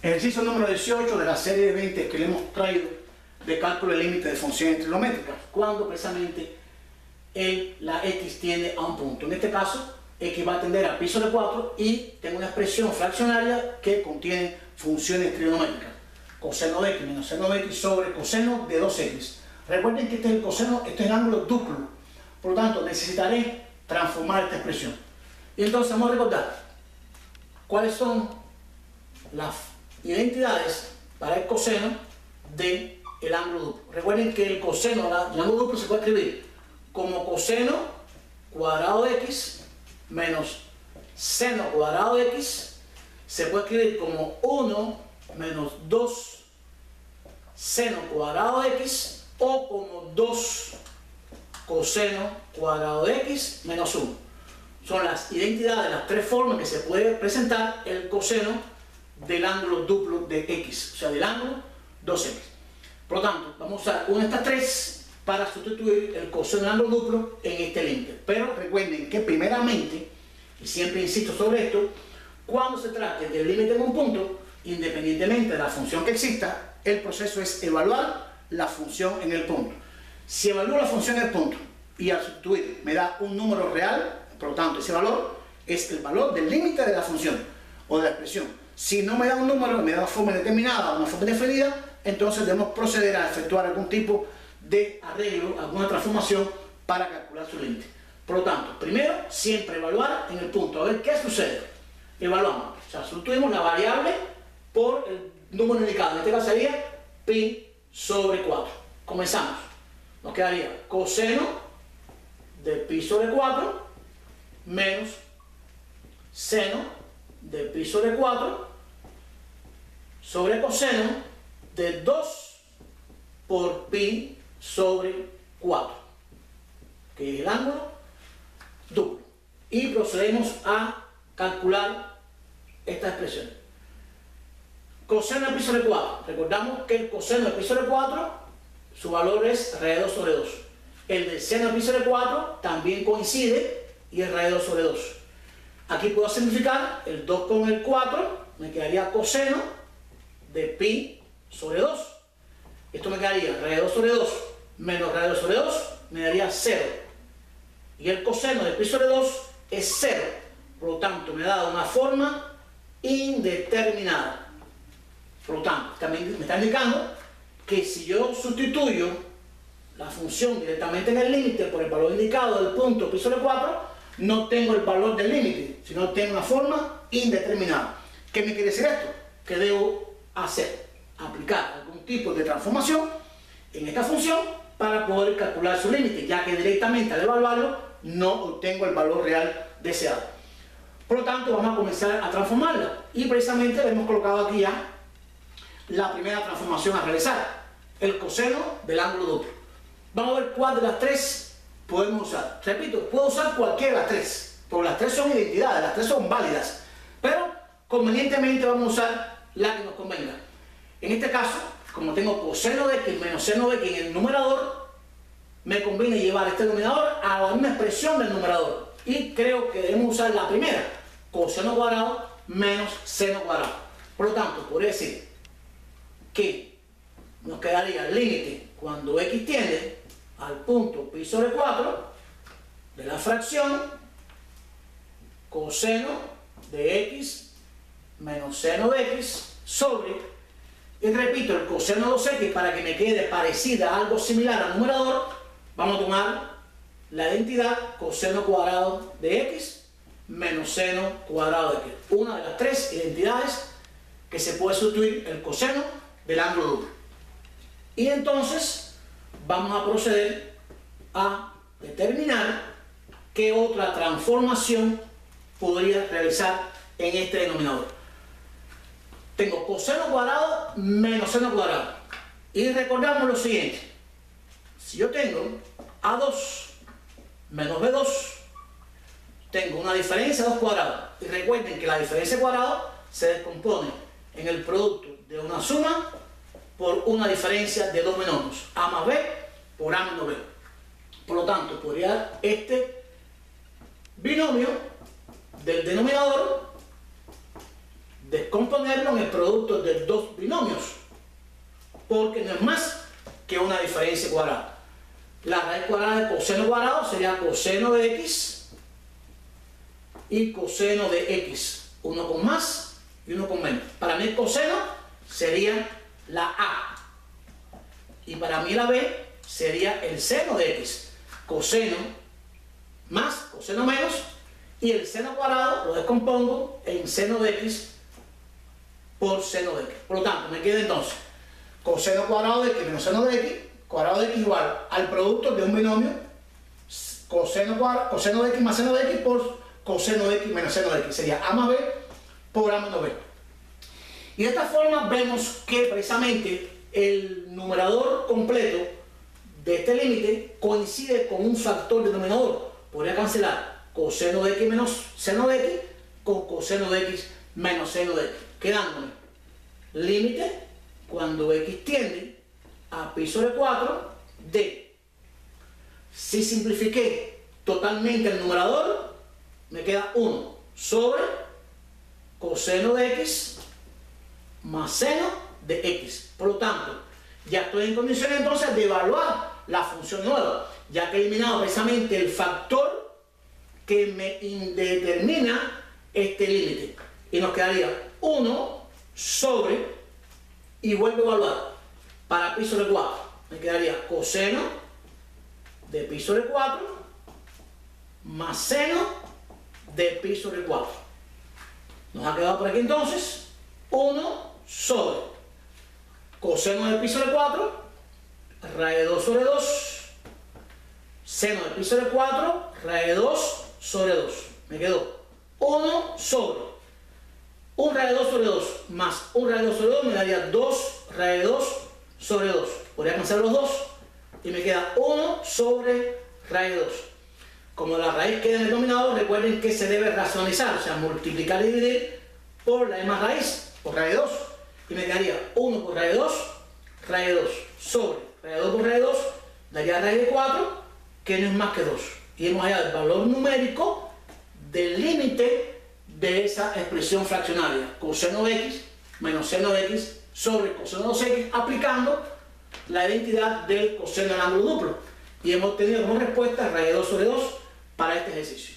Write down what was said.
Ejercicio número 18 de la serie de 20 que le hemos traído de cálculo de límite de funciones trigonométricas, cuando precisamente la x tiende a un punto. En este caso, x va a tender al pi sobre 4 y tengo una expresión fraccionaria que contiene funciones trigonométricas. Coseno de x menos seno de x sobre coseno de 2x. Recuerden que este es el coseno, este es el ángulo duplo. Por lo tanto, necesitaré transformar esta expresión. Y entonces vamos a recordar cuáles son las identidades para el coseno del ángulo duplo. Recuerden que el coseno del ángulo duplo se puede escribir como coseno cuadrado de x menos seno cuadrado de x. Se puede escribir como 1 menos 2 seno cuadrado de x o como 2 coseno cuadrado de x menos 1. Son las identidades, las tres formas que se puede presentar el coseno del ángulo duplo de x, o sea, del ángulo 2x. Por lo tanto, vamos a usar una de estas tres para sustituir el coseno del ángulo duplo en este límite. Pero recuerden que primeramente, y siempre insisto sobre esto, cuando se trate del límite en un punto, independientemente de la función que exista, el proceso es evaluar la función en el punto. Si evalúo la función en el punto y al sustituir me da un número real, por lo tanto ese valor es el valor del límite de la función o de la expresión. Si no me da un número, me da una forma determinada o una forma definida, entonces debemos proceder a efectuar algún tipo de arreglo, alguna transformación para calcular su límite. Por lo tanto, primero, siempre evaluar en el punto. A ver qué sucede. Evaluamos. O sea, sustituimos la variable por el número indicado. En este caso sería pi sobre 4. Comenzamos. Nos quedaría coseno de pi sobre 4 menos seno de pi sobre 4 sobre coseno de 2 por pi sobre 4, que es el ángulo duplo. Y procedemos a calcular esta expresión. Coseno de pi sobre 4. Recordamos que el coseno de pi sobre 4, su valor es raíz de 2 sobre 2. El del seno de pi sobre 4 también coincide y es raíz de 2 sobre 2. Aquí puedo simplificar el 2 con el 4, me quedaría coseno de pi sobre 2. Esto me quedaría raíz de 2 sobre 2 menos raíz de 2 sobre 2, me daría 0. Y el coseno de pi sobre 2 es 0. Por lo tanto, me ha dado una forma indeterminada. Por lo tanto, también me está indicando que si yo sustituyo la función directamente en el límite por el valor indicado del punto pi sobre 4, no tengo el valor del límite, sino tengo una forma indeterminada. ¿Qué me quiere decir esto? Que debo hacer, aplicar algún tipo de transformación en esta función para poder calcular su límite, ya que directamente al evaluarlo no obtengo el valor real deseado. Por lo tanto, vamos a comenzar a transformarla y precisamente hemos colocado aquí ya la primera transformación a realizar, el coseno del ángulo duplo. Vamos a ver cuál de las tres podemos usar. Repito, puedo usar cualquiera de las tres, porque las tres son identidades, las tres son válidas, pero convenientemente vamos a usar la que nos convenga. En este caso, como tengo coseno de x menos seno de x en el numerador, me conviene llevar este denominador a la misma expresión del numerador. Y creo que debemos usar la primera, coseno cuadrado menos seno cuadrado. Por lo tanto, podría decir que nos quedaría el límite cuando x tiende al punto pi sobre 4 de la fracción coseno de x menos seno de x sobre, y repito, el coseno de 2x para que me quede parecida, algo similar al numerador, vamos a tomar la identidad coseno cuadrado de x menos seno cuadrado de x. Una de las tres identidades que se puede sustituir el coseno del ángulo duplo. Y entonces vamos a proceder a determinar qué otra transformación podría realizar en este denominador. Tengo coseno cuadrado menos seno cuadrado. Y recordamos lo siguiente. Si yo tengo A2 menos B2, tengo una diferencia de 2 cuadrados. Y recuerden que la diferencia de cuadrados se descompone en el producto de una suma por una diferencia de dos binomios, A más B por A menos B. Por lo tanto, podría dar este binomio del denominador descomponerlo en el producto de dos binomios, porque no es más que una diferencia cuadrada. La raíz cuadrada de coseno cuadrado sería coseno de x y coseno de x, uno con más y uno con menos. Para mí el coseno sería la a y para mí la b sería el seno de x. Coseno más, coseno menos, y el seno cuadrado lo descompongo en seno de x por seno de x. Por lo tanto, me queda entonces coseno cuadrado de x menos seno de x, cuadrado de x igual al producto de un binomio coseno de x más seno de x por coseno de x menos seno de x. Sería a más b por a menos b. Y de esta forma vemos que precisamente el numerador completo de este límite coincide con un factor denominador. Podría cancelar coseno de x menos seno de x con coseno de x menos seno de x, quedándome límite cuando x tiende a pi sobre 4 de, si simplifiqué totalmente el numerador, me queda 1 sobre coseno de x más seno de x. Por lo tanto, ya estoy en condiciones entonces de evaluar la función nueva, ya que he eliminado precisamente el factor que me determina este límite. Y nos quedaría 1 sobre, y vuelvo a evaluar, para pi sobre 4, me quedaría coseno de pi sobre 4 más seno de pi sobre 4. Nos ha quedado por aquí entonces 1 sobre coseno de pi sobre 4, raíz de 2 sobre 2, seno de pi sobre 4, raíz de 2 sobre 2. Me quedó 1 sobre 1 raíz de 2 sobre 2 más 1 raíz de 2 sobre 2 me daría 2 raíz de 2 sobre 2. Podría cancelar los 2 y me queda 1 sobre raíz de 2. Como la raíz queda en el denominador, recuerden que se debe racionalizar, o sea, multiplicar y dividir por la misma raíz, por raíz de 2. Y me quedaría 1 por raíz de 2, raíz de 2 sobre raíz de 2 por raíz de 2, daría raíz de 4, que no es más que 2. Y hemos hallado el valor numérico del límite de esa expresión fraccionaria, coseno de x menos seno de x sobre coseno de 2x, aplicando la identidad del coseno del ángulo duplo. Y hemos obtenido como respuesta raíz de 2 sobre 2 para este ejercicio.